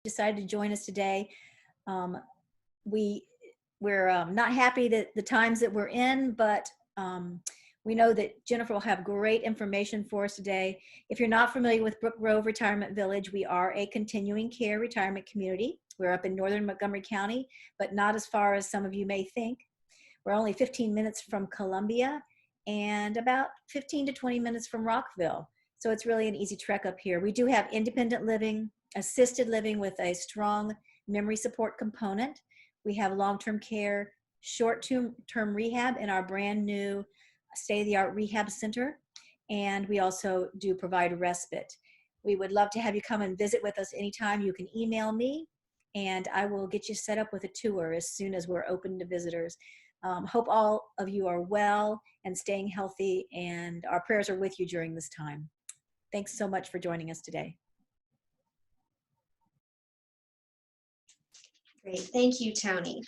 decided to join us today. Um, we we're not happy that the times that we're in, but we know that Jennifer will have great information for us today. If you're not familiar with Brook Grove Retirement Village, we are a continuing care retirement community. We're up in northern Montgomery County, but not as far as some of you may think. We're only 15 minutes from Columbia and about 15 to 20 minutes from Rockville. So it's really an easy trek up here. We do have independent living, assisted living with a strong memory support component. We have long-term care, short-term rehab in our brand new state-of-the-art rehab center. And we also do provide respite. We would love to have you come and visit with us anytime. You can email me and I will get you set up with a tour as soon as we're open to visitors. Hope all of you are well and staying healthy, and our prayers are with you during this time. Thanks so much for joining us today. Great, thank you, Tony.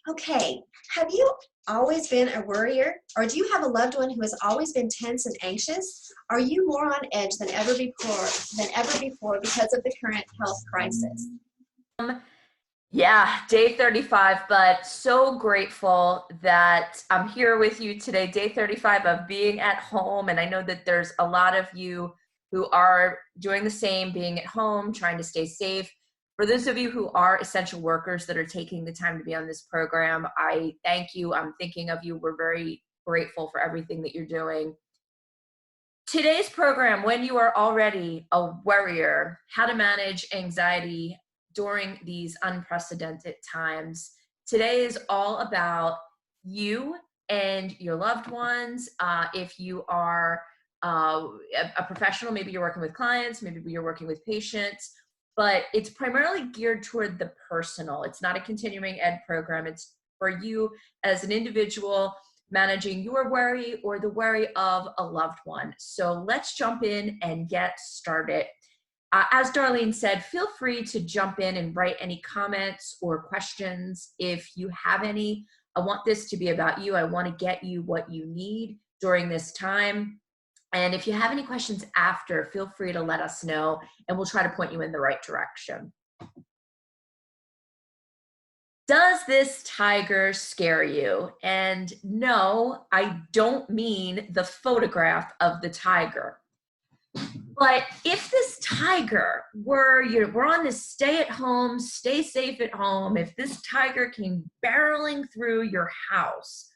Okay, have you always been a worrier, or do you have a loved one who has always been tense and anxious? Are you more on edge than ever before because of the current health crisis? Yeah, day 35, but so grateful that I'm here with you today, day 35 of being at home. And I know that there's a lot of you who are doing the same, being at home, trying to stay safe. For those of you who are essential workers that are taking the time to be on this program, I thank you. I'm thinking of you. We're very grateful for everything that you're doing. Today's program, when you are already a worrier, how to manage anxiety during these unprecedented times. Today is all about you and your loved ones. If you are a professional, maybe you're working with clients, maybe you're working with patients, but it's primarily geared toward the personal. It's not a continuing ed program. It's for you as an individual managing your worry or the worry of a loved one. So let's jump in and get started. As Darlene said, feel free to jump in and write any comments or questions if you have any. I want this to be about you. I want to get you what you need during this time. And if you have any questions after, feel free to let us know and we'll try to point you in the right direction. Does this tiger scare you? And no, I don't mean the photograph of the tiger. But if this tiger we're on this stay at home, stay safe at home, if this tiger came barreling through your house,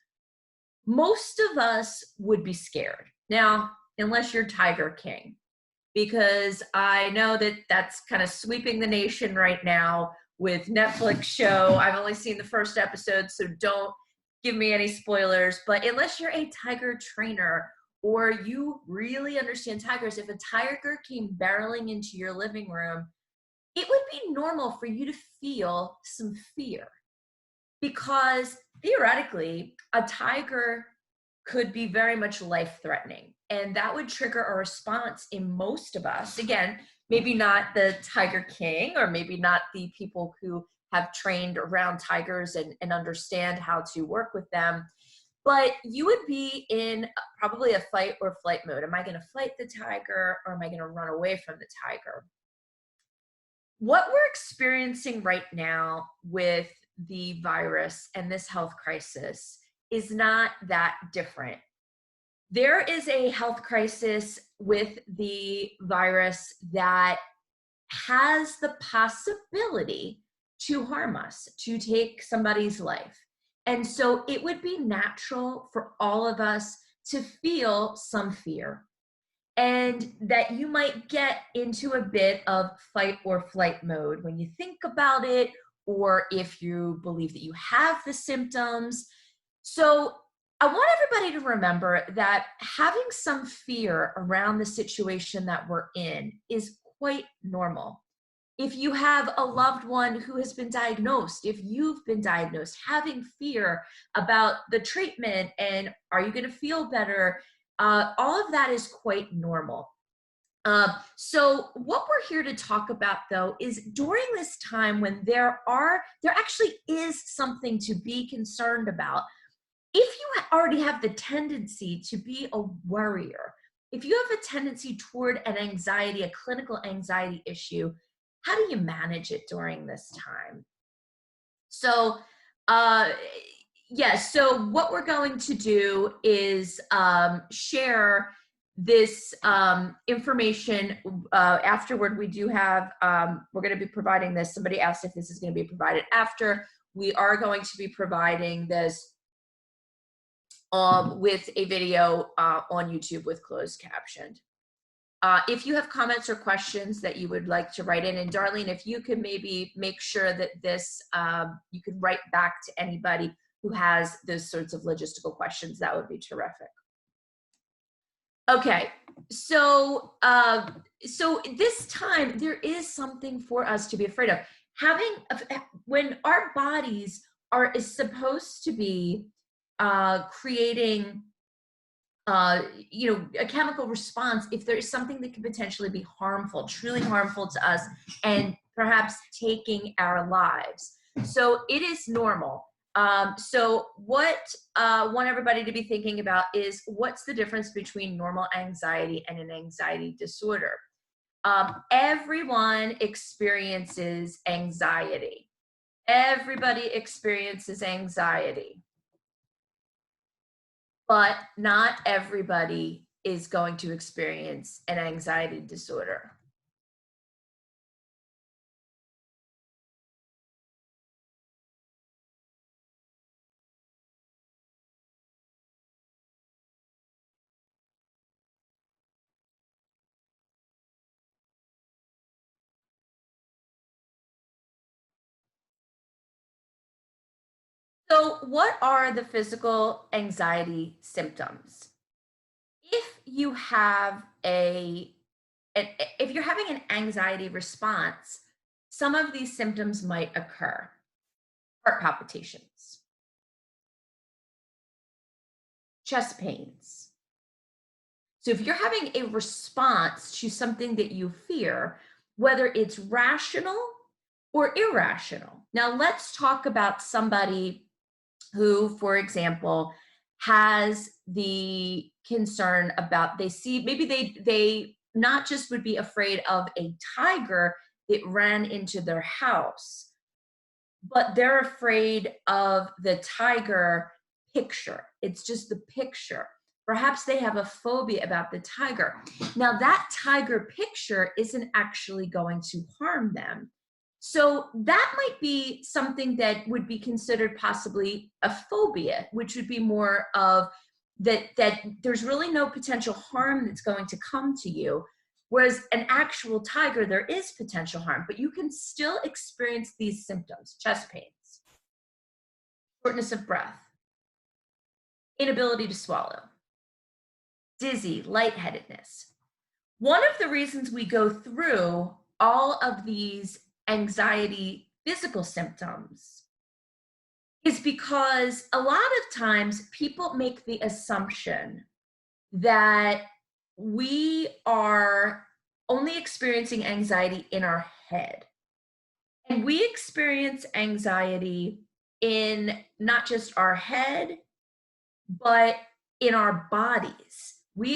most of us would be scared. Now, unless you're Tiger King, because I know that that's kind of sweeping the nation right now with Netflix show. I've only seen the first episode, so don't give me any spoilers. But unless you're a tiger trainer or you really understand tigers, if a tiger came barreling into your living room, it would be normal for you to feel some fear. Because theoretically, a tiger could be very much life-threatening. And that would trigger a response in most of us. Again, maybe not the Tiger King, or maybe not the people who have trained around tigers and understand how to work with them. But you would be in probably a fight or flight mode. Am I going to fight the tiger, or am I going to run away from the tiger? What we're experiencing right now with the virus and this health crisis is not that different. There is a health crisis with the virus that has the possibility to harm us, to take somebody's life. And so it would be natural for all of us to feel some fear, and that you might get into a bit of fight or flight mode when you think about it, or if you believe that you have the symptoms. So I want everybody to remember that having some fear around the situation that we're in is quite normal. If you have a loved one who has been diagnosed, if you've been diagnosed, having fear about the treatment and are you going to feel better, all of that is quite normal. So what we're here to talk about, though, is during this time when there actually is something to be concerned about. If you already have the tendency to be a worrier, if you have a tendency toward an anxiety, a clinical anxiety issue, how do you manage it during this time? So, uh, yeah, so what we're going to do is share this information afterward. We do have, we're going to be providing this. Somebody asked if this is going to be provided after. We are going to be providing this with a video on YouTube with closed captioned. If you have comments or questions that you would like to write in, and Darlene, if you could maybe make sure that this, you could write back to anybody who has those sorts of logistical questions, that would be terrific. Okay, so so this time there is something for us to be afraid of. When our bodies is supposed to be creating you know, a chemical response, if there is something that could potentially be harmful, truly harmful to us, and perhaps taking our lives. So it is normal. So what I want everybody to be thinking about is, what's the difference between normal anxiety and an anxiety disorder? Everyone experiences anxiety. Everybody experiences anxiety. But not everybody is going to experience an anxiety disorder. So, what are the physical anxiety symptoms? If you have if you're having an anxiety response, some of these symptoms might occur. Heart palpitations, chest pains. So if you're having a response to something that you fear, whether it's rational or irrational. Now let's talk about somebody who, for example, has the concern about, they see, maybe they not just would be afraid of a tiger that ran into their house, but they're afraid of the tiger picture. It's just the picture. Perhaps they have a phobia about the tiger. Now that tiger picture isn't actually going to harm them. So that might be something that would be considered possibly a phobia, which would be more of that there's really no potential harm that's going to come to you. Whereas an actual tiger, there is potential harm, but you can still experience these symptoms: chest pains, shortness of breath, inability to swallow, dizzy, lightheadedness. One of the reasons we go through all of these anxiety physical symptoms is because a lot of times people make the assumption that we are only experiencing anxiety in our head. And we experience anxiety in not just our head, but in our bodies. We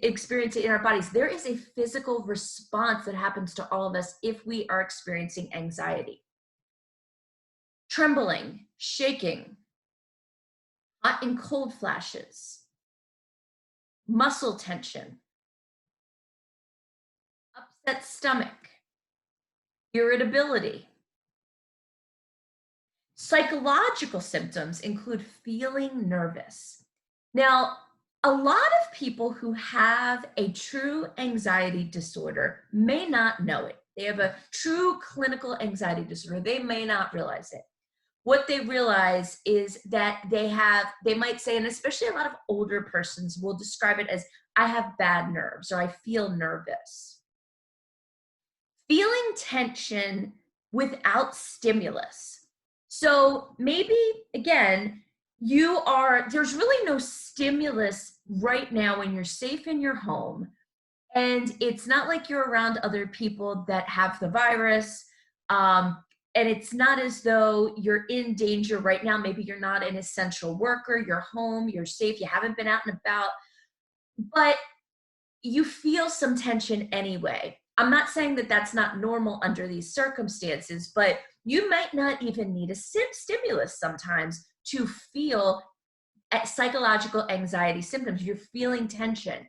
experience it in our bodies. There is a physical response that happens to all of us if we are experiencing anxiety. Trembling, shaking, hot and cold flashes, muscle tension, upset stomach, irritability. Psychological symptoms include feeling nervous. Now, a lot of people who have a true anxiety disorder may not know it. They have a true clinical anxiety disorder. They may not realize it. What they realize is that they might say, and especially a lot of older persons will describe it as, I have bad nerves, or I feel nervous. Feeling tension without stimulus. So maybe, again, there's really no stimulus right now when you're safe in your home, and it's not like you're around other people that have the virus, and it's not as though you're in danger right now. Maybe you're not an essential worker, you're home, you're safe, you haven't been out and about, but you feel some tension anyway. I'm not saying that that's not normal under these circumstances, but you might not even need a stimulus sometimes to feel psychological anxiety symptoms. You're feeling tension.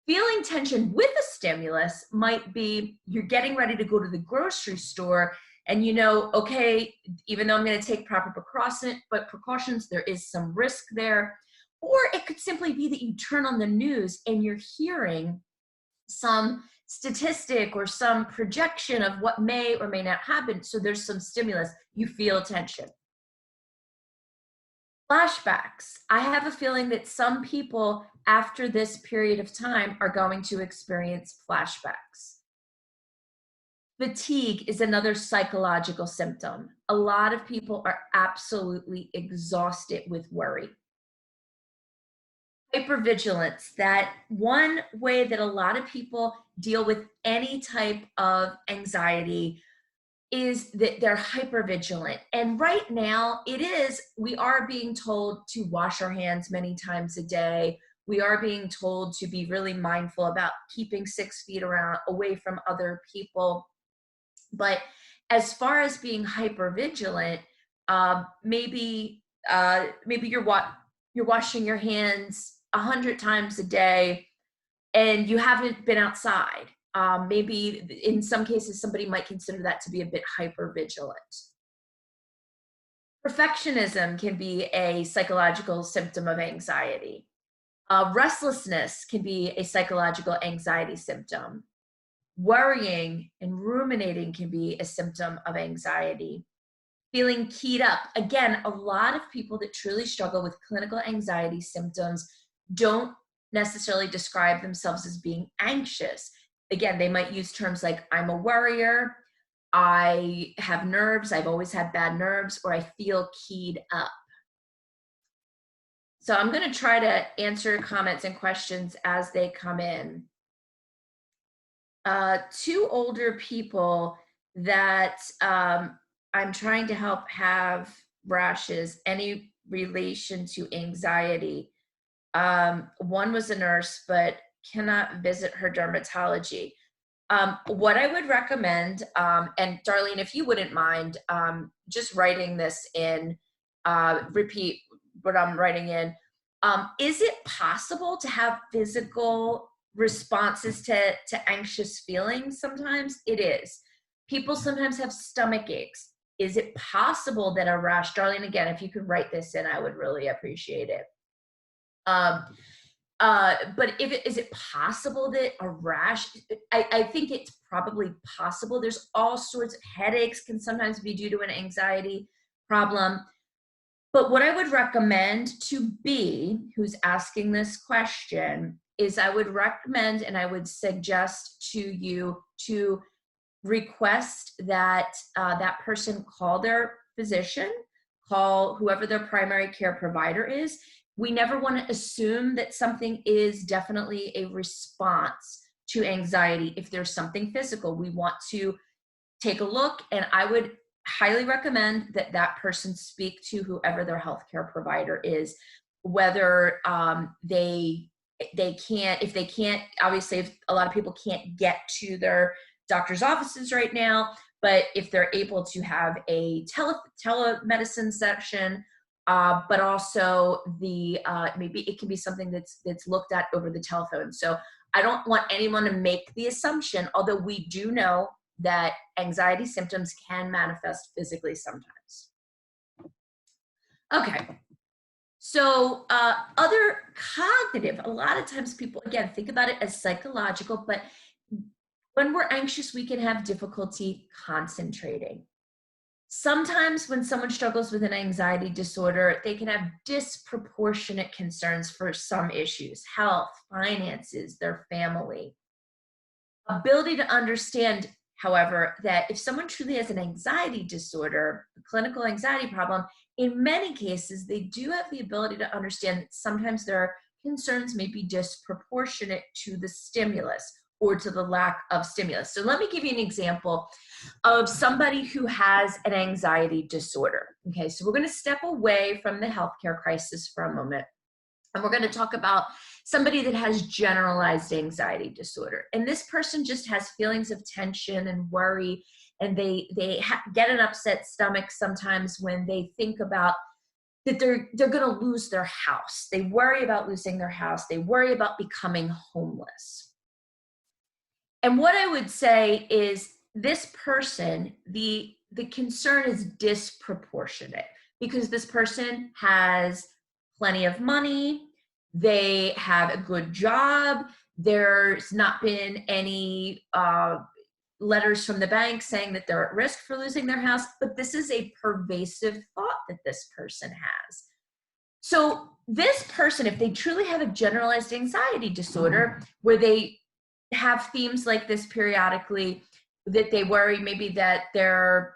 Feeling tension with a stimulus might be you're getting ready to go to the grocery store and you know, okay, even though I'm going to take proper precautions, there is some risk there. Or it could simply be that you turn on the news and you're hearing some statistic or some projection of what may or may not happen. So there's some stimulus, you feel tension. Flashbacks. I have a feeling that some people after this period of time are going to experience flashbacks. Fatigue is another psychological symptom. A lot of people are absolutely exhausted with worry. Hypervigilance, that one way that a lot of people deal with any type of anxiety is that they're hypervigilant. And right now we are being told to wash our hands many times a day. We are being told to be really mindful about keeping 6 feet away from other people. But as far as being hypervigilant, maybe you're washing your hands 100 times a day and you haven't been outside. Maybe in some cases, somebody might consider that to be a bit hypervigilant. Perfectionism can be a psychological symptom of anxiety. Restlessness can be a psychological anxiety symptom. Worrying and ruminating can be a symptom of anxiety. Feeling keyed up. Again, a lot of people that truly struggle with clinical anxiety symptoms don't necessarily describe themselves as being anxious. Again, they might use terms like, I'm a worrier, I have nerves, I've always had bad nerves, or I feel keyed up. So I'm going to try to answer comments and questions as they come in. 2 older people that I'm trying to help have rashes, any relation to anxiety. One was a nurse, but cannot visit her dermatology. What I would recommend, and Darlene, if you wouldn't mind, just writing this in, repeat what I'm writing in. Is it possible to have physical responses to anxious feelings sometimes? It is. People sometimes have stomach aches. Is it possible that a rash, Darlene, again, if you could write this in, I would really appreciate it. But is it possible that a rash, I think it's probably possible. There's all sorts of headaches can sometimes be due to an anxiety problem. But what I would recommend to B, who's asking this question, is I would recommend and I would suggest to you to request that that person call their physician, call whoever their primary care provider is. We never want to assume that something is definitely a response to anxiety. If there's something physical, we want to take a look, and I would highly recommend that that person speak to whoever their healthcare provider is, whether they can't, obviously, if a lot of people can't get to their doctor's offices right now, but if they're able to have a telemedicine session, but also maybe it can be something that's looked at over the telephone. So I don't want anyone to make the assumption, although we do know that anxiety symptoms can manifest physically sometimes. Okay. So other cognitive, a lot of times people, again, think about it as psychological, but when we're anxious, we can have difficulty concentrating. Sometimes when someone struggles with an anxiety disorder, they can have disproportionate concerns for some issues, health, finances, their family. Ability to understand, however, that if someone truly has an anxiety disorder, a clinical anxiety problem, in many cases, they do have the ability to understand that sometimes their concerns may be disproportionate to the stimulus or to the lack of stimulus. So let me give you an example of somebody who has an anxiety disorder. Okay, so we're going to step away from the healthcare crisis for a moment, and we're going to talk about somebody that has generalized anxiety disorder. And this person just has feelings of tension and worry, and they get an upset stomach sometimes when they think about that they're going to lose their house. They worry about losing their house. They worry about becoming homeless. And what I would say is this person, the concern is disproportionate because this person has plenty of money. They have a good job. There's not been any letters from the bank saying that they're at risk for losing their house, but this is a pervasive thought that this person has. So this person, if they truly have a generalized anxiety disorder where they have themes like this periodically, that they worry maybe that their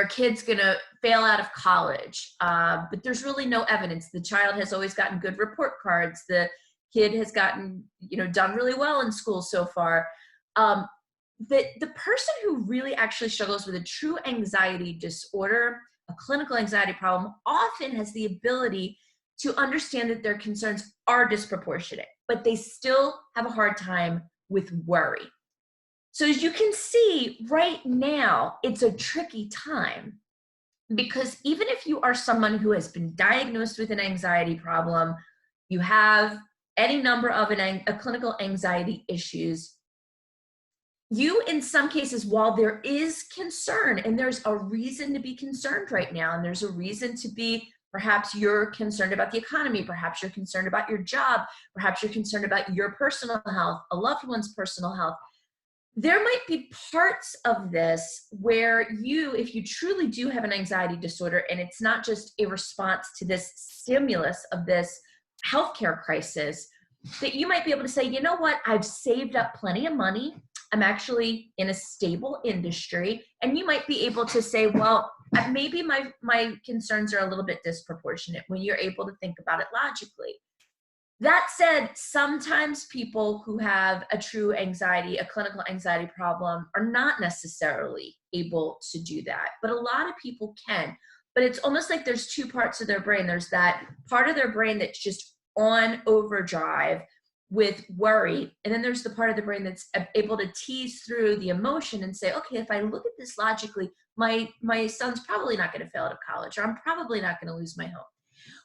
kid's gonna fail out of college, but there's really no evidence. The child has always gotten good report cards. The kid has gotten, done really well in school so far. The person who really actually struggles with a true anxiety disorder, a clinical anxiety problem, often has the ability to understand that their concerns are disproportionate, but they still have a hard time with worry. So as you can see right now, it's a tricky time because even if you are someone who has been diagnosed with an anxiety problem, you have any number of a clinical anxiety issues, you, in some cases, while there is concern, and there's a reason to be concerned right now, and there's a reason to be, perhaps you're concerned about the economy, perhaps you're concerned about your job, perhaps you're concerned about your personal health, a loved one's personal health. There might be parts of this where you, if you truly do have an anxiety disorder, and it's not just a response to this stimulus of this healthcare crisis, that you might be able to say, you know what, I've saved up plenty of money. I'm actually in a stable industry. And you might be able to say, well, maybe my concerns are a little bit disproportionate when you're able to think about it logically. That said, sometimes people who have a true anxiety, a clinical anxiety problem, are not necessarily able to do that. But a lot of people can. But it's almost like there's two parts of their brain. There's that part of their brain that's just on overdrive with worry, and then there's the part of the brain that's able to tease through the emotion and say, okay, if I look at this logically, my son's probably not going to fail out of college, or I'm probably not going to lose my home.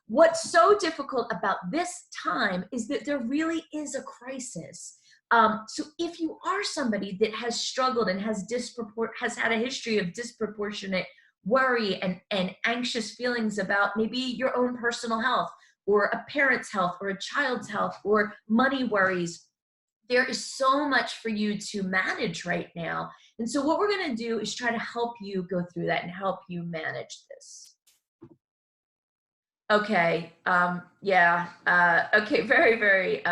What's so difficult about this time is that there really is a crisis. So if you are somebody that has struggled and has had a history of disproportionate worry and anxious feelings about maybe your own personal health, or a parent's health, or a child's health, or money worries, there is so much for you to manage right now. And so what we're going to do is try to help you go through that and help you manage this. Okay. Okay. Very, very,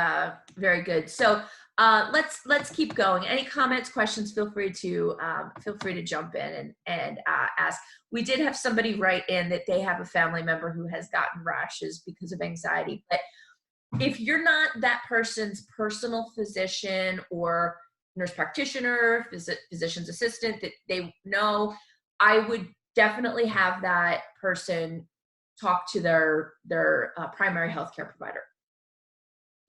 very good. So let's keep going. Any comments, questions? Feel free to jump in and ask. We did have somebody write in that they have a family member who has gotten rashes because of anxiety. But if you're not that person's personal physician or nurse practitioner, physician's assistant that they know, I would definitely have that person talk to their primary healthcare provider.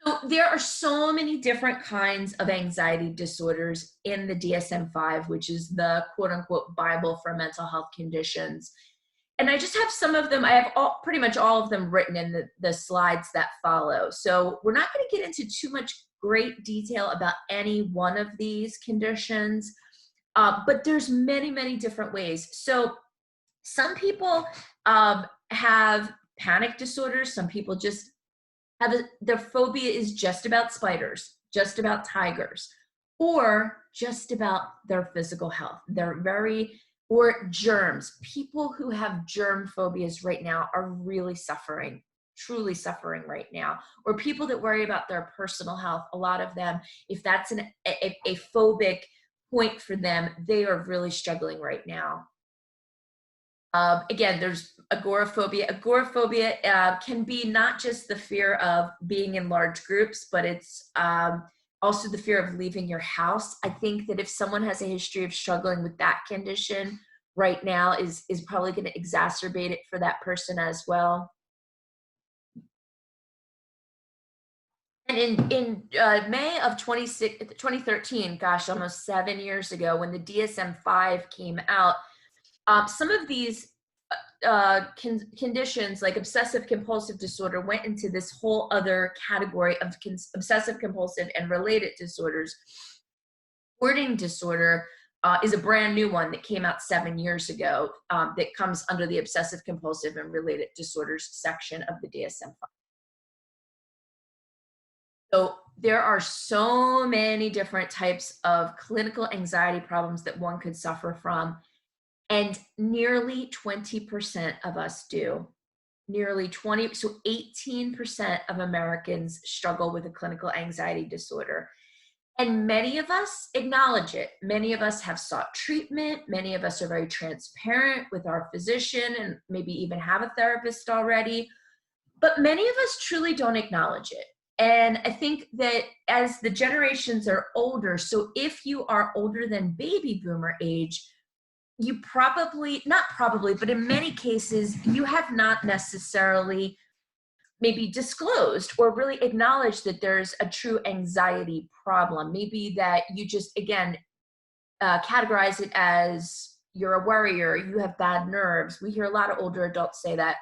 So there are so many different kinds of anxiety disorders in the DSM-5, which is the quote unquote Bible for mental health conditions. And I just have some of them, I have pretty much all of them written in the slides that follow. So we're not going to get into too much great detail about any one of these conditions, but there's many, many different ways. So some people have panic disorders. Some people just their phobia is just about spiders, just about tigers, or just about their physical health. Or germs. People who have germ phobias right now are really suffering, truly suffering right now. Or people that worry about their personal health, a lot of them, if that's a phobic point for them, they are really struggling right now. Again, there's agoraphobia. Agoraphobia can be not just the fear of being in large groups, but it's also the fear of leaving your house. I think that if someone has a history of struggling with that condition right now is probably going to exacerbate it for that person as well. And in May of 2013, gosh, almost 7 years ago, when the DSM-5 came out, some of these conditions like obsessive compulsive disorder went into this whole other category of obsessive compulsive and related disorders. Hoarding disorder is a brand new one that came out 7 years ago that comes under the obsessive compulsive and related disorders section of the DSM-5. So there are so many different types of clinical anxiety problems that one could suffer from, and nearly 20% of us do. Nearly 20, so 18% of Americans struggle with a clinical anxiety disorder. And many of us acknowledge it. Many of us have sought treatment. Many of us are very transparent with our physician and maybe even have a therapist already. But many of us truly don't acknowledge it. And I think that as the generations are older, so if you are older than baby boomer age, you probably, not probably, but in many cases, you have not necessarily maybe disclosed or really acknowledged that there's a true anxiety problem. Maybe that you just, again, categorize it as you're a worrier, you have bad nerves. We hear a lot of older adults say that.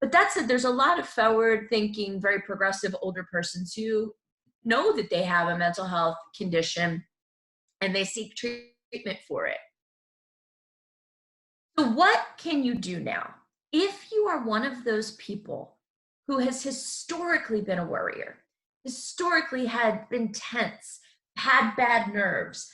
But that's it. There's a lot of forward-thinking, very progressive older persons who know that they have a mental health condition and they seek treatment for it. So what can you do now? If you are one of those people who has historically been a worrier, historically had been tense, had bad nerves,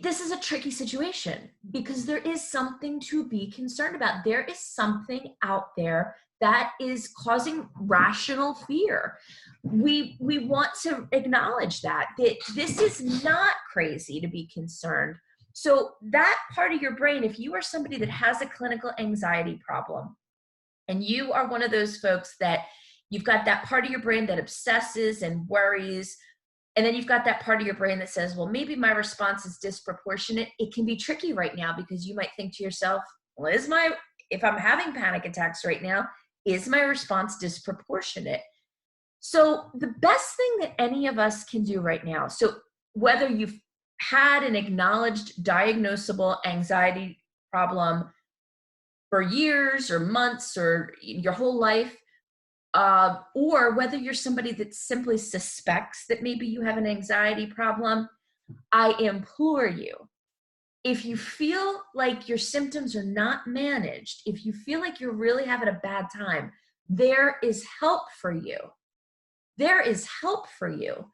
this is a tricky situation because there is something to be concerned about. There is something out there that is causing rational fear. We want to acknowledge that this is not crazy to be concerned. So that part of your brain, if you are somebody that has a clinical anxiety problem, and you are one of those folks that you've got that part of your brain that obsesses and worries, and then you've got that part of your brain that says, well, maybe my response is disproportionate. It can be tricky right now because you might think to yourself, well, if I'm having panic attacks right now, is my response disproportionate? So the best thing that any of us can do right now, so whether you've had an acknowledged diagnosable anxiety problem for years or months or your whole life, or whether you're somebody that simply suspects that maybe you have an anxiety problem, I implore you, if you feel like your symptoms are not managed, if you feel like you're really having a bad time, there is help for you. There is help for you.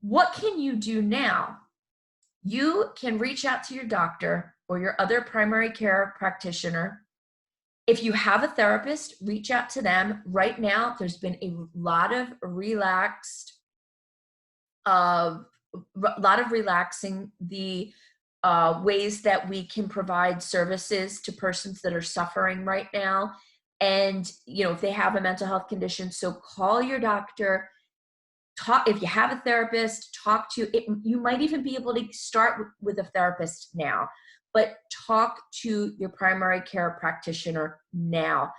What can you do now? You can reach out to your doctor or your other primary care practitioner. If you have a therapist, reach out to them. Right now, there's been a lot of relaxing the ways that we can provide services to persons that are suffering right now. And, if they have a mental health condition, so call your doctor. If you have a therapist, talk to it. You might even be able to start with a therapist now, but talk to your primary care practitioner now.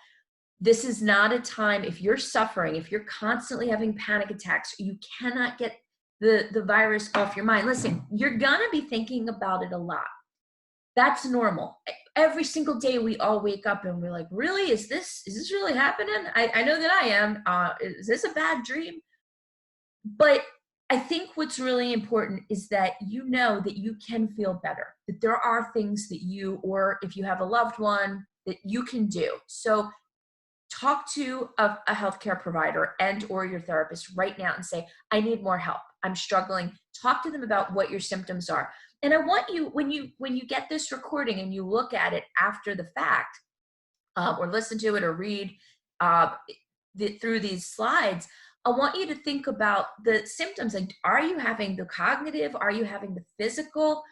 This is not a time, if you're suffering, if you're constantly having panic attacks, you cannot get the virus off your mind. Listen, you're gonna be thinking about it a lot. That's normal. Every single day we all wake up and we're like, really, is this really happening? I know that I am. Is this a bad dream? But I think what's really important is that you know that you can feel better, that there are things that you, or if you have a loved one, that you can do. So talk to a healthcare provider and or your therapist right now and say, I need more help. I'm struggling. Talk to them about what your symptoms are. And I want you, when you get this recording and you look at it after the fact, or listen to it or read through these slides, I want you to think about the symptoms. Like, are you having the cognitive? Are you having the physical?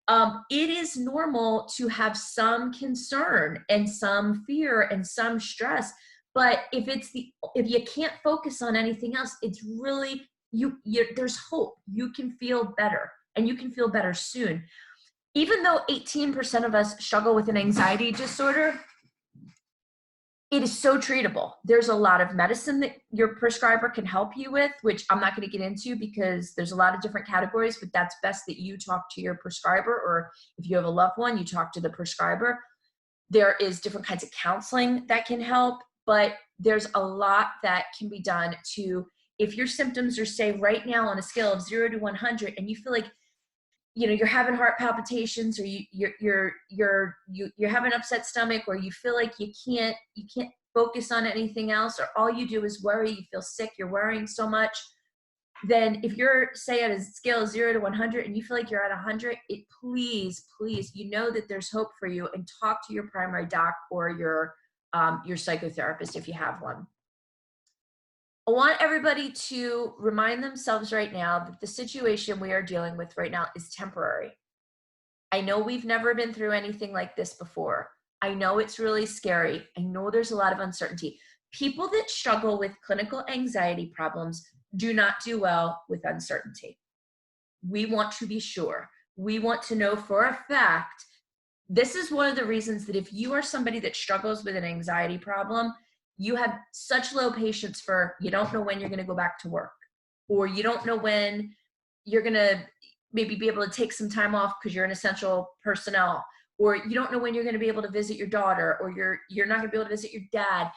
It is normal to have some concern and some fear and some stress. But if you can't focus on anything else, it's really, there's hope. You can feel better, and you can feel better soon. Even though 18% of us struggle with an anxiety disorder, It is so treatable. There's a lot of medicine that your prescriber can help you with, which I'm not going to get into because there's a lot of different categories, but that's best that you talk to your prescriber, or if you have a loved one, you talk to the prescriber. There is different kinds of counseling that can help, but there's a lot that can be done to, if your symptoms are, say, right now on a scale of 0 to 100, and you feel like, you know, you're having heart palpitations, or you're having an upset stomach, or you feel like you can't focus on anything else, or all you do is worry, you feel sick, you're worrying so much, then if you're, say, at a scale of 0 to 100 and you feel like you're at 100, please, you know that there's hope for you, and talk to your primary doc or your psychotherapist if you have one. I want everybody to remind themselves right now that the situation we are dealing with right now is temporary. I know we've never been through anything like this before. I know it's really scary. I know there's a lot of uncertainty. People that struggle with clinical anxiety problems do not do well with uncertainty. We want to be sure. We want to know for a fact. This is one of the reasons that if you are somebody that struggles with an anxiety problem, you have such low patience for, you don't know when you're going to go back to work, or you don't know when you're going to maybe be able to take some time off because you're an essential personnel, or you don't know when you're going to be able to visit your daughter, or you're not going to be able to visit your dad.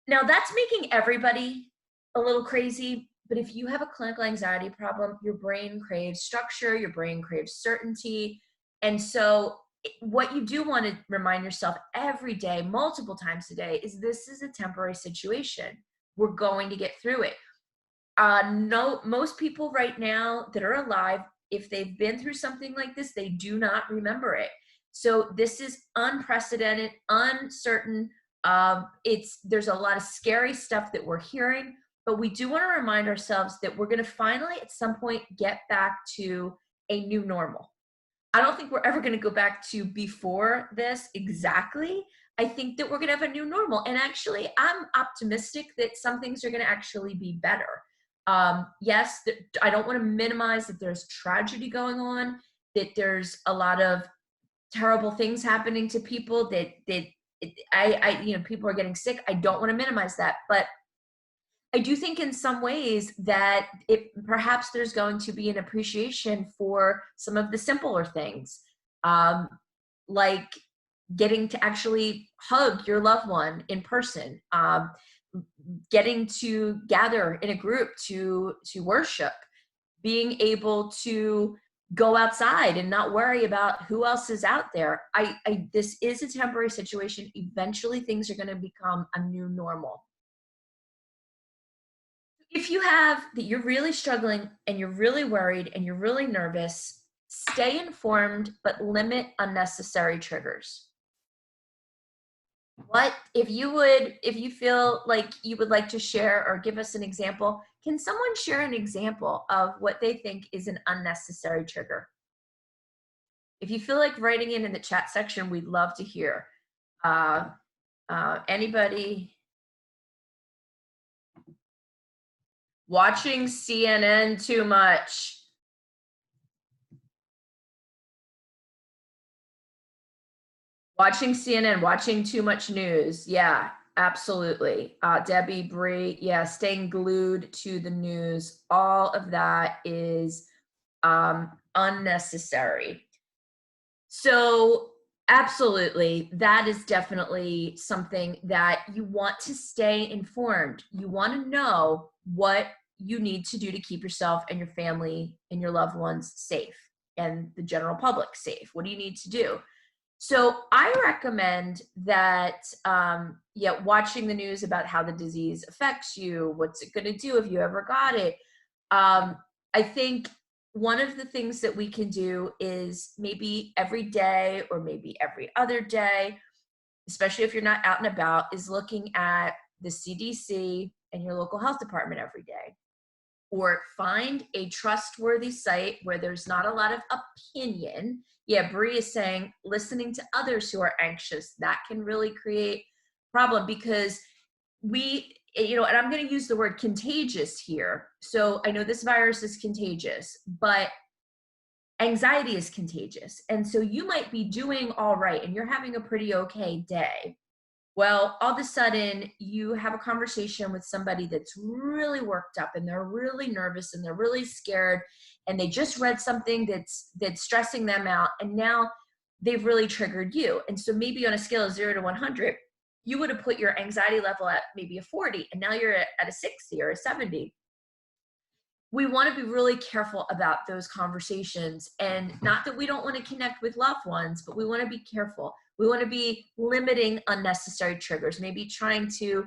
Now that's making everybody a little crazy, but if you have a clinical anxiety problem, your brain craves structure, your brain craves certainty. And so what you do want to remind yourself every day, multiple times a day, is this is a temporary situation. We're going to get through it. No, most people right now that are alive, if they've been through something like this, they do not remember it. So this is unprecedented, uncertain. There's a lot of scary stuff that we're hearing, but we do want to remind ourselves that we're going to finally at some point get back to a new normal. I don't think we're ever going to go back to before this exactly. I think that we're going to have a new normal. And actually, I'm optimistic that some things are going to actually be better. Yes, I don't want to minimize that there's tragedy going on, that there's a lot of terrible things happening to people, people are getting sick. I don't want to minimize that. But I do think in some ways that perhaps there's going to be an appreciation for some of the simpler things, like getting to actually hug your loved one in person, getting to gather in a group to worship, being able to go outside and not worry about who else is out there. This is a temporary situation. Eventually things are going to become a new normal. If you have that you're really struggling and you're really worried and you're really nervous, stay informed, but limit unnecessary triggers. If you feel like you would like to share or give us an example, can someone share an example of what they think is an unnecessary trigger? If you feel like writing it in the chat section, we'd love to hear. Anybody? Watching CNN too much. Watching CNN, watching too much news. Yeah, absolutely. Debbie, Bree, yeah, staying glued to the news. All of that is unnecessary. So absolutely, that is definitely something that you want to stay informed. You want to know what you need to do to keep yourself and your family and your loved ones safe and the general public safe. What do you need to do? So I recommend that, watching the news about how the disease affects you, what's it going to do if you ever got it. I think one of the things that we can do is maybe every day or maybe every other day, especially if you're not out and about, is looking at the CDC and your local health department every day. Or find a trustworthy site where there's not a lot of opinion. Yeah, Bree is saying listening to others who are anxious, that can really create problem because and I'm going to use the word contagious here. So I know this virus is contagious, but anxiety is contagious. And so you might be doing all right and you're having a pretty okay day. Well, all of a sudden you have a conversation with somebody that's really worked up and they're really nervous and they're really scared and they just read something that's stressing them out, and now they've really triggered you. And so maybe on a scale of 0 to 100, you would have put your anxiety level at maybe a 40 and now you're at a 60 or a 70. We want to be really careful about those conversations, and not that we don't want to connect with loved ones, but we want to be careful. We want to be limiting unnecessary triggers, maybe trying to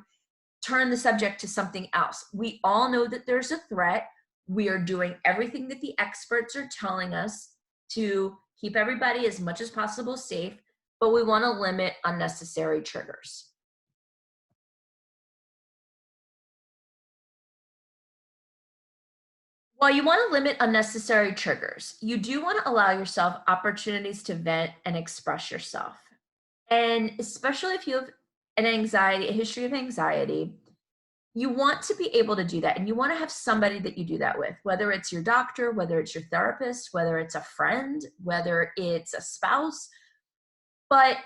turn the subject to something else. We all know that there's a threat. We are doing everything that the experts are telling us to keep everybody as much as possible safe, but we want to limit unnecessary triggers. While you want to limit unnecessary triggers, you do want to allow yourself opportunities to vent and express yourself. And especially if you have a history of anxiety, you want to be able to do that. And you want to have somebody that you do that with, whether it's your doctor, whether it's your therapist, whether it's a friend, whether it's a spouse. But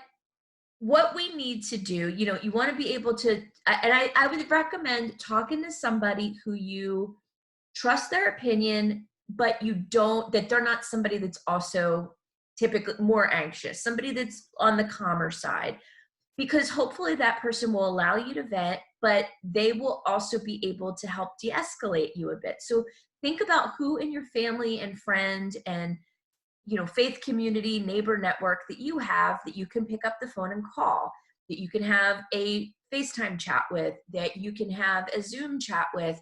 what we need to do, you want to be able to, and I would recommend talking to somebody who you trust their opinion, but that they're not somebody that's also typically more anxious, somebody that's on the calmer side, because hopefully that person will allow you to vent, but they will also be able to help de-escalate you a bit. So think about who in your family and friend and faith community, neighbor network that you have that you can pick up the phone and call, that you can have a FaceTime chat with, that you can have a Zoom chat with.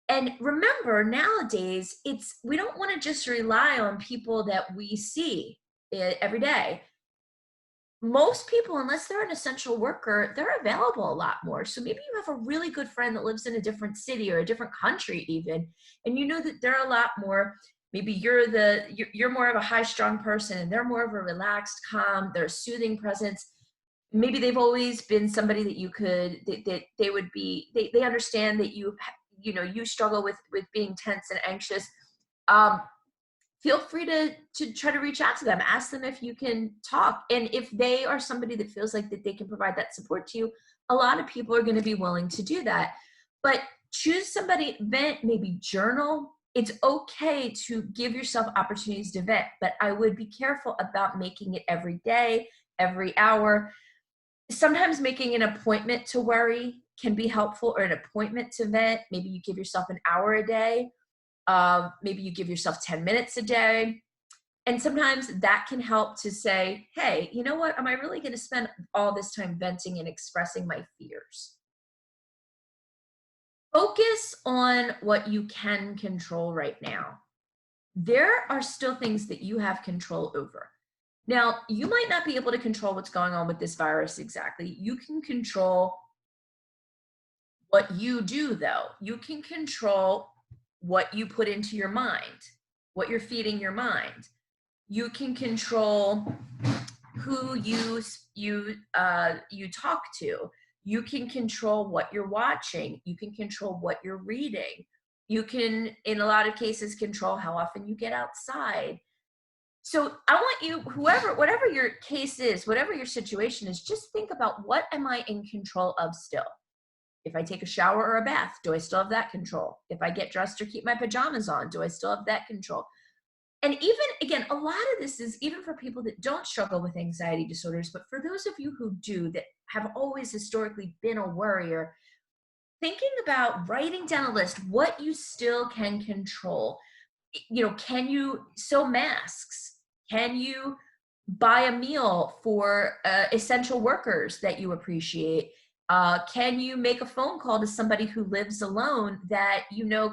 And remember, nowadays, we don't want to just rely on people that we see every day. Most people, unless they're an essential worker, they're available a lot more. So maybe you have a really good friend that lives in a different city or a different country even, and you know that they're a lot more. Maybe you're more of a high strung person and they're more of a relaxed, calm, they're a soothing presence. Maybe they've always been somebody that that they would be, they understand that you struggle with being tense and anxious. um, Feel free to try to reach out to them, ask them if you can talk, and if they are somebody that feels like that they can provide that support to you, a lot of people are going to be willing to do that. But choose somebody, vent, maybe journal. It's okay to give yourself opportunities to vent, but I would be careful about making it every day, every hour. Sometimes making an appointment to worry can be helpful, or an appointment to vent. Maybe you give yourself an hour a day. Maybe you give yourself 10 minutes a day. And sometimes that can help to say, hey, you know what? Am I really going to spend all this time venting and expressing my fears? Focus on what you can control right now. There are still things that you have control over. Now, you might not be able to control what's going on with this virus exactly. You can control what you do, though. You can control what you put into your mind, what you're feeding your mind. You can control who you talk to. You can control what you're watching. You can control what you're reading. You can, in a lot of cases, control how often you get outside. So I want you, whatever your case is, whatever your situation is, just think about, what am I in control of still? If I take a shower or a bath, do I still have that control? If I get dressed or keep my pajamas on, do I still have that control? And even, again, a lot of this is even for people that don't struggle with anxiety disorders, but for those of you who do, that have always historically been a worrier, thinking about writing down a list, what you still can control. Can you sew masks? Can you buy a meal for essential workers that you appreciate? Can you make a phone call to somebody who lives alone that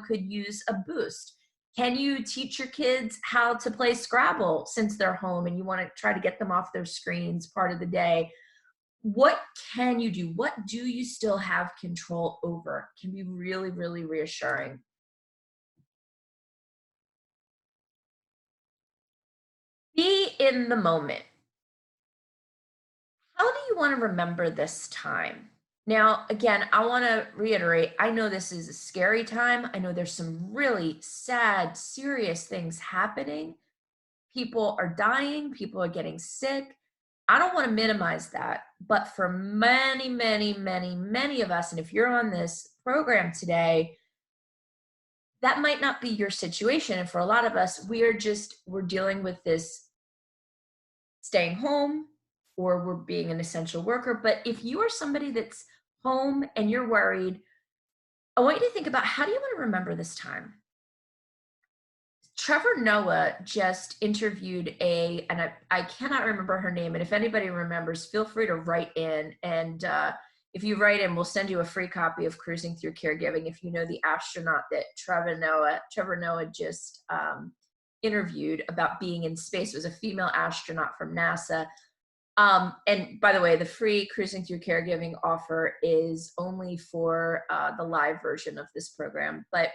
could use a boost? Can you teach your kids how to play Scrabble since they're home and you want to try to get them off their screens part of the day? What can you do? What do you still have control over? Can be really, really reassuring. Be in the moment. How do you want to remember this time? Now, again, I want to reiterate, I know this is a scary time. I know there's some really sad, serious things happening. People are dying, people are getting sick. I don't want to minimize that, but for many, many, many, many of us, and if you're on this program today, that might not be your situation. And for a lot of us, we're dealing with this staying home or we're being an essential worker. But if you are somebody that's home and you're worried, I want you to think about, how do you want to remember this time? Trevor Noah just interviewed and I cannot remember her name. And if anybody remembers, feel free to write in. And if you write in, we'll send you a free copy of Cruising Through Caregiving. If you know the astronaut that Trevor Noah just interviewed about being in space. It was a female astronaut from NASA. And by the way, the free Cruising Through Caregiving offer is only for the live version of this program. But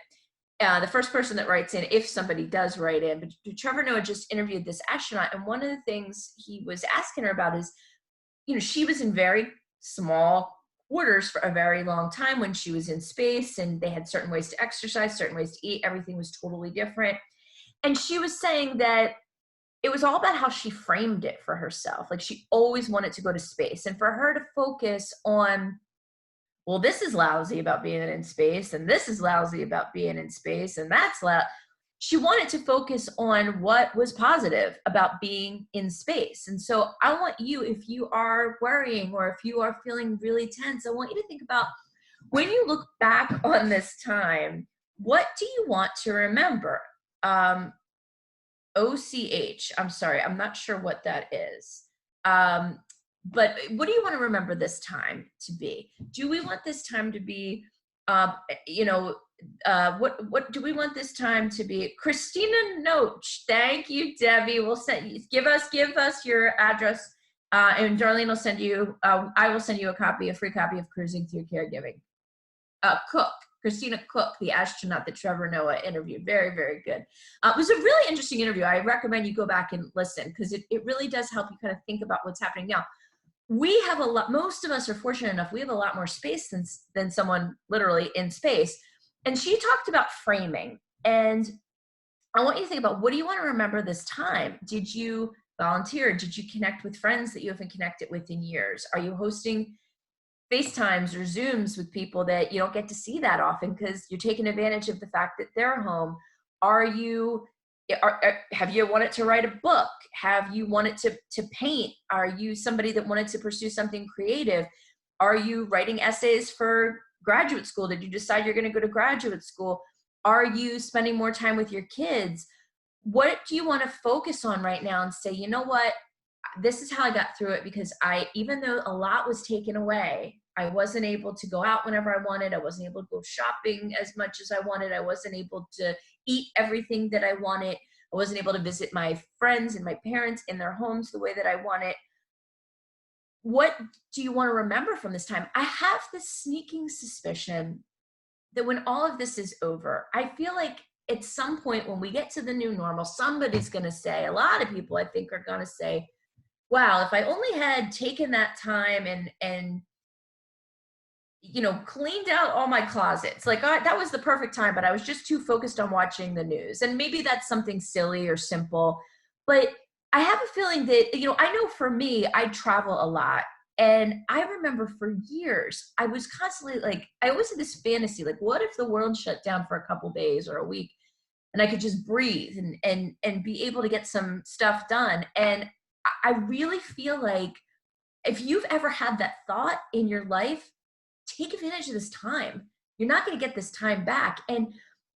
the first person that writes in, if somebody does write in, but Trevor Noah just interviewed this astronaut, and one of the things he was asking her about is, she was in very small quarters for a very long time when she was in space, and they had certain ways to exercise, certain ways to eat. Everything was totally different. And she was saying that it was all about how she framed it for herself. Like, she always wanted to go to space, and for her to focus on, well, this is lousy about being in space, and this is lousy about being in space, and that's loud. She wanted to focus on what was positive about being in space. And so I want you, if you are worrying or if you are feeling really tense, I want you to think about, when you look back on this time, what do you want to remember? OCH, I'm sorry, I'm not sure what that is. But what do you want to remember this time to be? Do we want this time to be, what do we want this time to be? Christina Noach, thank you, Debbie. We'll send you, give us your address, and Darlene will send you. I will send you a free copy of Cruising Through Caregiving. Christina Cook, the astronaut that Trevor Noah interviewed. Very, very good. It was a really interesting interview. I recommend you go back and listen, because it really does help you kind of think about what's happening now. We have most of us are fortunate enough, we have a lot more space than someone literally in space. And she talked about framing. And I want you to think about, what do you want to remember this time? Did you volunteer? Did you connect with friends that you haven't connected with in years? Are you hosting FaceTimes or Zooms with people that you don't get to see that often because you're taking advantage of the fact that they're home? Have you wanted to write a book? Have you wanted to paint? Are you somebody that wanted to pursue something creative? Are you writing essays for graduate school? Did you decide you're going to go to graduate school? Are you spending more time with your kids? What do you want to focus on right now and say, you know what? This is how I got through it, because even though a lot was taken away, I wasn't able to go out whenever I wanted. I wasn't able to go shopping as much as I wanted. I wasn't able to eat everything that I wanted. I wasn't able to visit my friends and my parents in their homes the way that I wanted. What do you want to remember from this time? I have this sneaking suspicion that when all of this is over, I feel like at some point when we get to the new normal, somebody's going to say, a lot of people I think are going to say, wow, if I only had taken that time and cleaned out all my closets, like that was the perfect time, but I was just too focused on watching the news. And maybe that's something silly or simple, but I have a feeling that, I know for me, I travel a lot. And I remember for years, I was constantly like, I always had this fantasy, like, what if the world shut down for a couple days or a week and I could just breathe and be able to get some stuff done? And I really feel like if you've ever had that thought in your life, take advantage of this time. You're not going to get this time back. And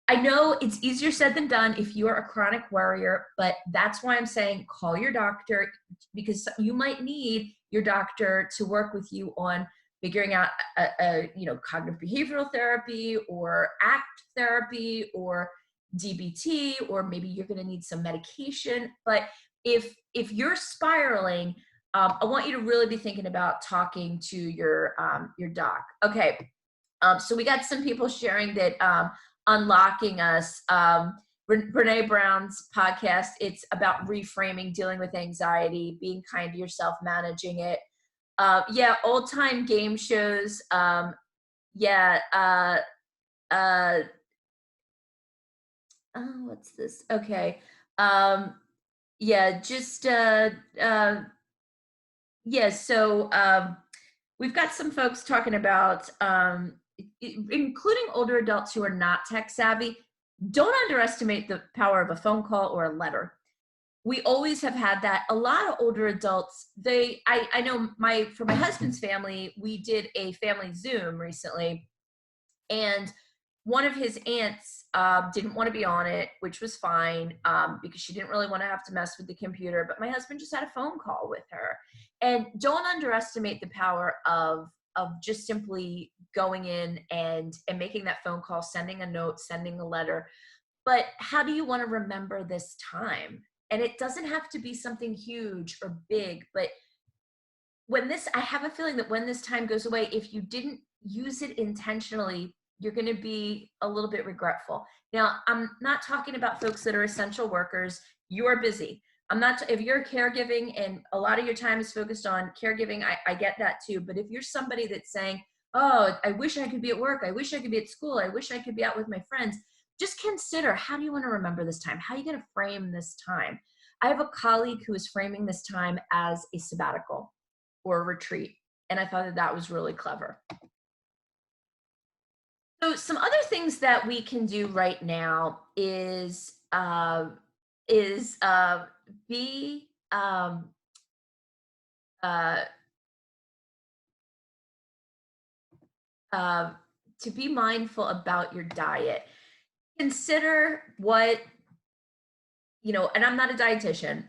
I know it's easier said than done if you are a chronic worrier, but that's why I'm saying call your doctor, because you might need your doctor to work with you on figuring out cognitive behavioral therapy or ACT therapy or DBT, or maybe you're going to need some medication. But if you're spiraling, I want you to really be thinking about talking to your doc. Okay, so we got some people sharing that Unlocking Us, Brene Brown's podcast. It's about reframing, dealing with anxiety, being kind to yourself, managing it. Old time game shows. What's this? Okay. Just Yes, so we've got some folks talking about, including older adults who are not tech savvy. Don't underestimate the power of a phone call or a letter. We always have had that. A lot of older adults, I know for my husband's family, we did a family Zoom recently, and one of his aunts didn't want to be on it, which was fine, because she didn't really want to have to mess with the computer. But my husband just had a phone call with her. And don't underestimate the power of just simply going in and making that phone call, sending a note, sending a letter. But how do you want to remember this time? And it doesn't have to be something huge or big, but I have a feeling that when this time goes away, if you didn't use it intentionally, you're going to be a little bit regretful. Now, I'm not talking about folks that are essential workers. You're busy. I'm not, if you're caregiving and a lot of your time is focused on caregiving, I get that too. But if you're somebody that's saying, oh, I wish I could be at work, I wish I could be at school, I wish I could be out with my friends, just consider, how do you want to remember this time? How are you going to frame this time? I have a colleague who is framing this time as a sabbatical or a retreat. And I thought that that was really clever. So some other things that we can do right now is be uh, uh, to be mindful about your diet. Consider what, and I'm not a dietitian,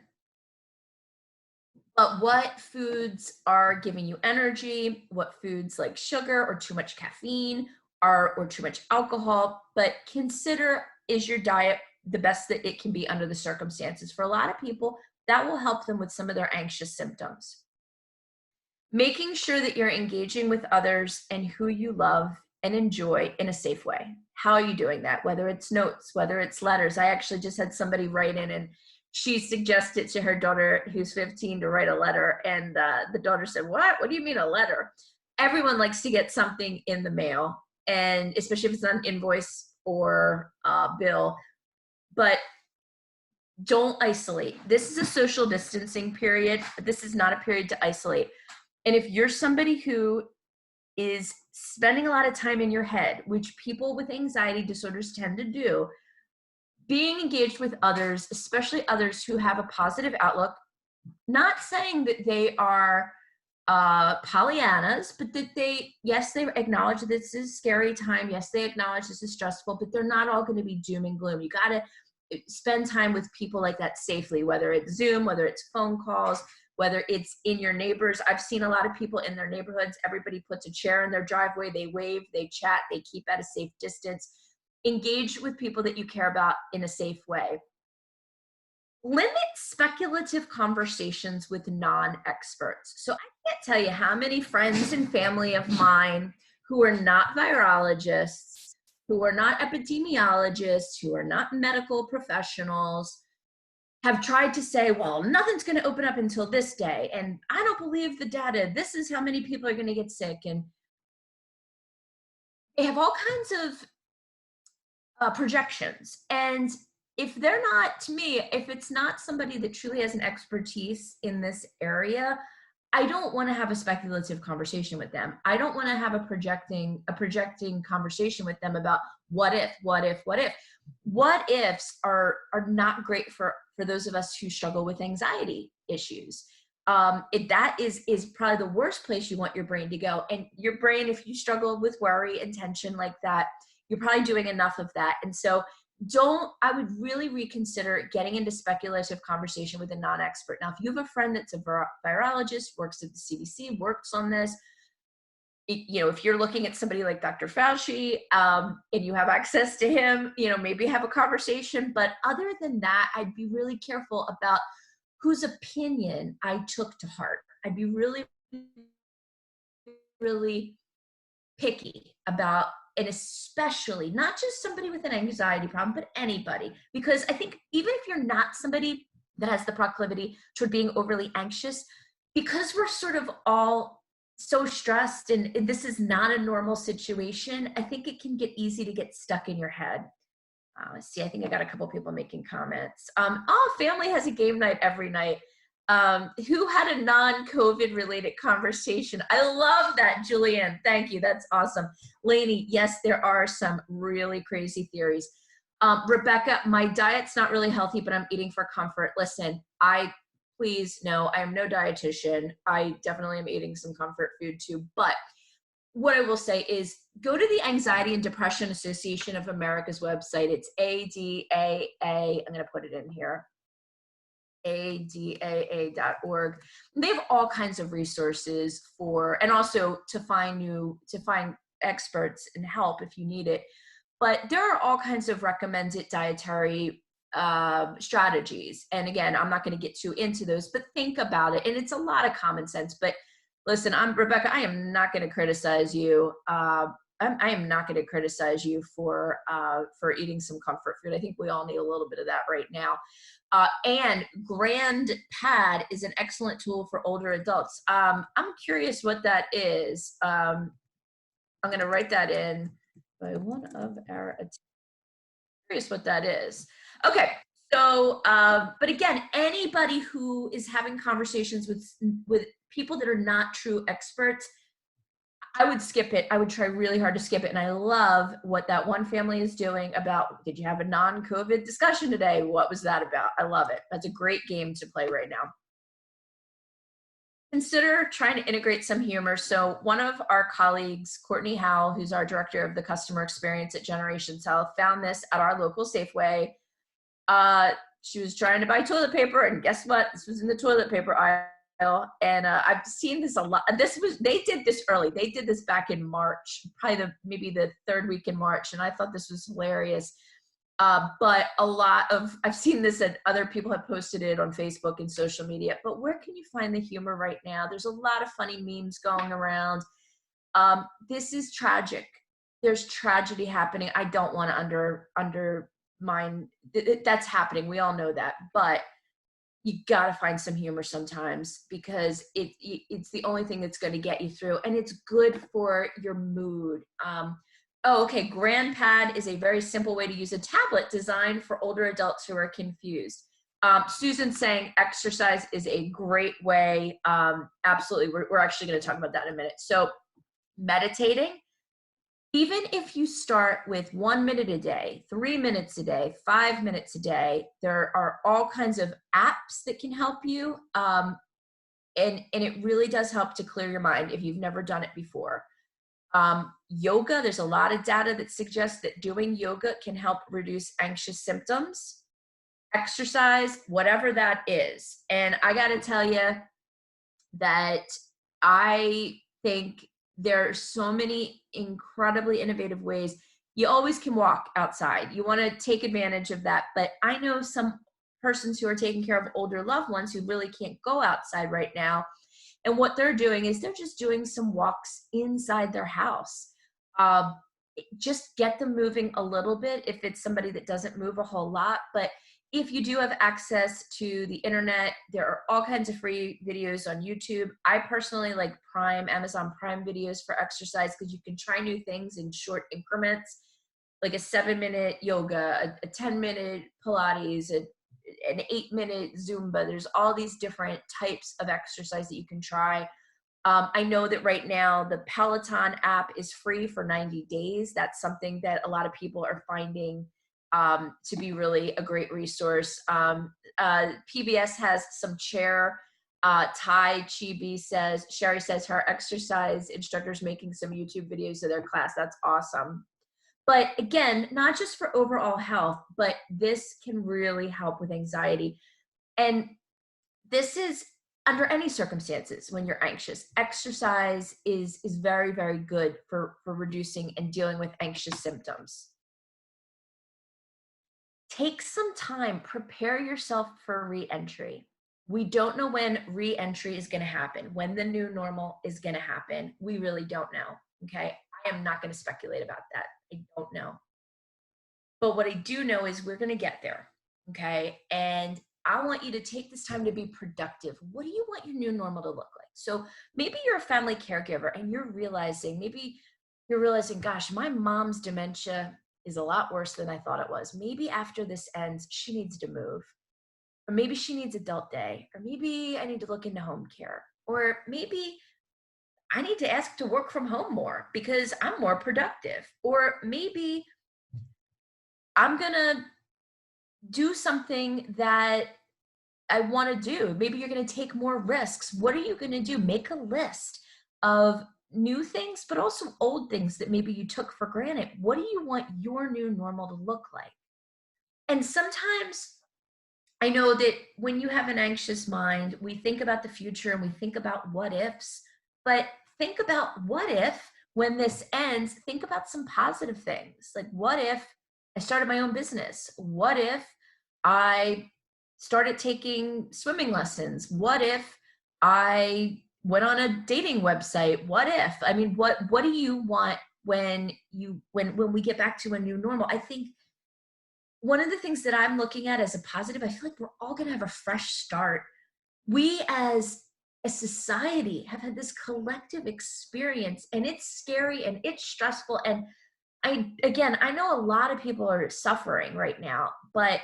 but what foods are giving you energy, what foods like sugar or too much caffeine or too much alcohol. But consider, is your diet the best that it can be under the circumstances? For a lot of people, that will help them with some of their anxious symptoms. Making sure that you're engaging with others and who you love and enjoy in a safe way. How are you doing that? Whether it's notes, whether it's letters. I actually just had somebody write in and she suggested to her daughter who's 15 to write a letter. And the daughter said, what? What do you mean a letter? Everyone likes to get something in the mail, and especially if it's an invoice or a bill. But don't isolate. This is a social distancing period. This is not a period to isolate. And if you're somebody who is spending a lot of time in your head, which people with anxiety disorders tend to do, being engaged with others, especially others who have a positive outlook, not saying that they are Pollyannas, but that yes, they acknowledge that this is a scary time. Yes, they acknowledge this is stressful, but they're not all going to be doom and gloom. You got to spend time with people like that safely, whether it's Zoom, whether it's phone calls, whether it's in your neighbors. I've seen a lot of people in their neighborhoods, everybody puts a chair in their driveway, they wave, they chat, they keep at a safe distance. Engage with people that you care about in a safe way. Limit speculative conversations with non-experts. So I can't tell you how many friends and family of mine who are not virologists, who are not epidemiologists, who are not medical professionals, have tried to say, well, nothing's going to open up until this day, and I don't believe the data. This is how many people are going to get sick. And they have all kinds of projections. And if they're not, to me, if it's not somebody that truly has an expertise in this area, I don't want to have a speculative conversation with them. I don't want to have a projecting conversation with them about what if. What ifs are not great for those of us who struggle with anxiety issues. That is probably the worst place you want your brain to go. And your brain, if you struggle with worry and tension like that, you're probably doing enough of that. And so I would really reconsider getting into speculative conversation with a non-expert. Now, if you have a friend that's a virologist, works at the CDC, works on this, if you're looking at somebody like Dr. Fauci, and you have access to him, maybe have a conversation. But other than that, I'd be really careful about whose opinion I took to heart. I'd be really, really picky about, and especially not just somebody with an anxiety problem, but anybody. Because I think even if you're not somebody that has the proclivity toward being overly anxious, because we're sort of all so stressed and this is not a normal situation, I think it can get easy to get stuck in your head. Let's see, I think I got a couple people making comments. Family has a game night every night. Who had a non-COVID related conversation? I love that, Julianne. Thank you. That's awesome. Lainey, yes, there are some really crazy theories. Rebecca, my diet's not really healthy, but I'm eating for comfort. Listen, please, no, I am no dietitian. I definitely am eating some comfort food too. But what I will say is go to the Anxiety and Depression Association of America's website. It's ADAA. I'm going to put it in here. ADAA.org. They have all kinds of resources and also to find experts and help if you need it. But there are all kinds of recommended dietary strategies. And again, I'm not going to get too into those, but think about it. And it's a lot of common sense. But listen, Rebecca, I am not going to criticize you. I am not going to criticize you for eating some comfort food. I think we all need a little bit of that right now. And Grand Pad is an excellent tool for older adults. I'm curious what that is. I'm going to write that in by one of our attendees. Curious what that is. Okay. So, but again, anybody who is having conversations with people that are not true experts, I would skip it. I would try really hard to skip it. And I love what that one family is doing about, did you have a non-COVID discussion today? What was that about? I love it. That's a great game to play right now. Consider trying to integrate some humor. So one of our colleagues, Courtney Howell, who's our director of the customer experience at Generations Health, found this at our local Safeway. She was trying to buy toilet paper, and guess what? This was in the toilet paper aisle. And I've seen this a lot. They did this early. They did this back in March, probably maybe the third week in March. And I thought this was hilarious. But I've seen this, and other people have posted it on Facebook and social media. But where can you find the humor right now? There's a lot of funny memes going around. This is tragic. There's tragedy happening. I don't want to undermine that's happening. We all know that, but you got to find some humor sometimes, because it's the only thing that's going to get you through, and it's good for your mood. Okay. Grand Pad is a very simple way to use a tablet designed for older adults who are confused. Susan's saying exercise is a great way. Absolutely. We're actually going to talk about that in a minute. So meditating, even if you start with 1 minute a day, 3 minutes a day, 5 minutes a day, there are all kinds of apps that can help you. And it really does help to clear your mind if you've never done it before. Yoga, there's a lot of data that suggests that doing yoga can help reduce anxious symptoms. Exercise, whatever that is. And I got to tell you that I think there are so many incredibly innovative ways. You always can walk outside. You want to take advantage of that. But I know some persons who are taking care of older loved ones who really can't go outside right now. And what they're doing is they're just doing some walks inside their house. Just get them moving a little bit if it's somebody that doesn't move a whole lot. But if you do have access to the internet, there are all kinds of free videos on YouTube. I personally like Amazon Prime videos for exercise, because you can try new things in short increments, like a 7-minute yoga, a 10-minute Pilates, an 8-minute Zumba. There's all these different types of exercise that you can try. I know that right now the Peloton app is free for 90 days. That's something that a lot of people are finding to be really a great resource. PBS has some chair. Sherry says her exercise instructor's making some YouTube videos of their class. That's awesome. But again, not just for overall health, but this can really help with anxiety. And this is under any circumstances when you're anxious. Exercise is very, very good for reducing and dealing with anxious symptoms. Take some time, prepare yourself for re-entry. We don't know when re-entry is going to happen, when the new normal is going to happen. We really don't know, okay? I am not going to speculate about that. I don't know. But what I do know is we're going to get there, okay? And I want you to take this time to be productive. What do you want your new normal to look like? So maybe you're a family caregiver and you're realizing, gosh, my mom's dementia is a lot worse than I thought it was. Maybe after this ends, she needs to move. or maybe she needs adult day, or maybe I need to look into home care, or maybe I need to ask to work from home more because I'm more productive, or maybe I'm going to do something that I want to do. Maybe you're going to take more risks. What are you going to do? Make a list of new things, but also old things that maybe you took for granted. What do you want your new normal to look like? And sometimes I know that when you have an anxious mind, we think about the future and we think about what ifs, but think about what if when this ends, think about some positive things. Like, what if I started my own business? What if I started taking swimming lessons? What if I went on a dating website? What if? I mean, what do you want when we get back to a new normal? I think one of the things that I'm looking at as a positive, I feel like we're all going to have a fresh start. We as a society have had this collective experience, and it's scary and it's stressful. And I know a lot of people are suffering right now, but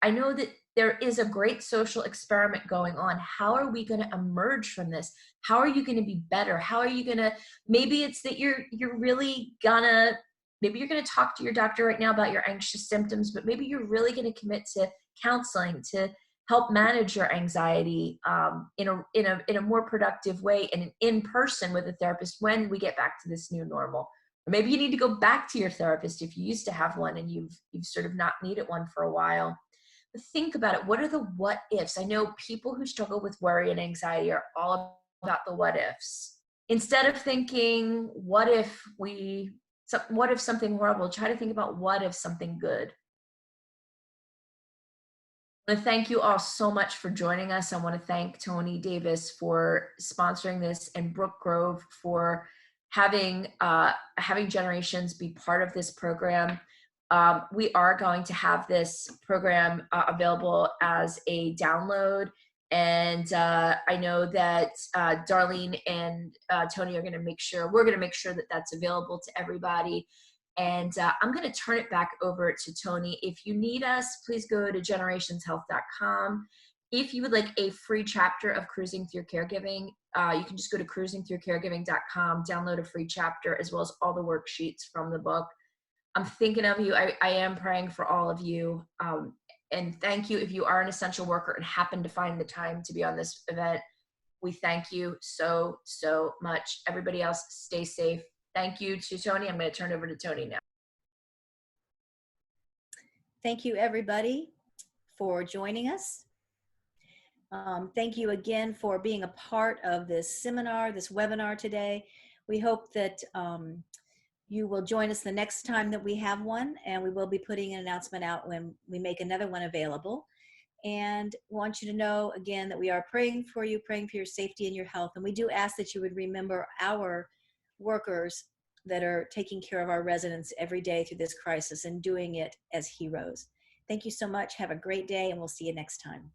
I know that there is a great social experiment going on. How are we going to emerge from this? How are you going to be better? How are you going to, maybe it's that you're really gonna, maybe you're going to talk to your doctor right now about your anxious symptoms, but maybe you're really going to commit to counseling to help manage your anxiety in a more productive way and in person with a therapist when we get back to this new normal. Or maybe you need to go back to your therapist if you used to have one and you've sort of not needed one for a while. But think about it. What are the what ifs? I know people who struggle with worry and anxiety are all about the what ifs. Instead of thinking, what if something horrible, try to think about what if something good. I want to thank you all so much for joining us. I want to thank Tony Davis for sponsoring this and Brooke Grove for having Generations be part of this program. We are going to have this program available as a download. And I know that Darlene and Tony are going to make sure, we're going to make sure that that's available to everybody. And I'm going to turn it back over to Tony. If you need us, please go to generationshealth.com. If you would like a free chapter of Cruising Through Caregiving, you can just go to cruisingthroughcaregiving.com, download a free chapter as well as all the worksheets from the book. I'm thinking of you. I am praying for all of you. And thank you if you are an essential worker and happen to find the time to be on this event. We thank you so, so much. Everybody else, stay safe. Thank you to Tony. I'm going to turn over to Tony now. Thank you, everybody, for joining us. Thank you again for being a part of this seminar, this webinar today. We hope that you will join us the next time that we have one, and we will be putting an announcement out when we make another one available. And want you to know again that we are praying for you, praying for your safety and your health. And we do ask that you would remember our workers that are taking care of our residents every day through this crisis and doing it as heroes. Thank you so much. Have a great day, and we'll see you next time.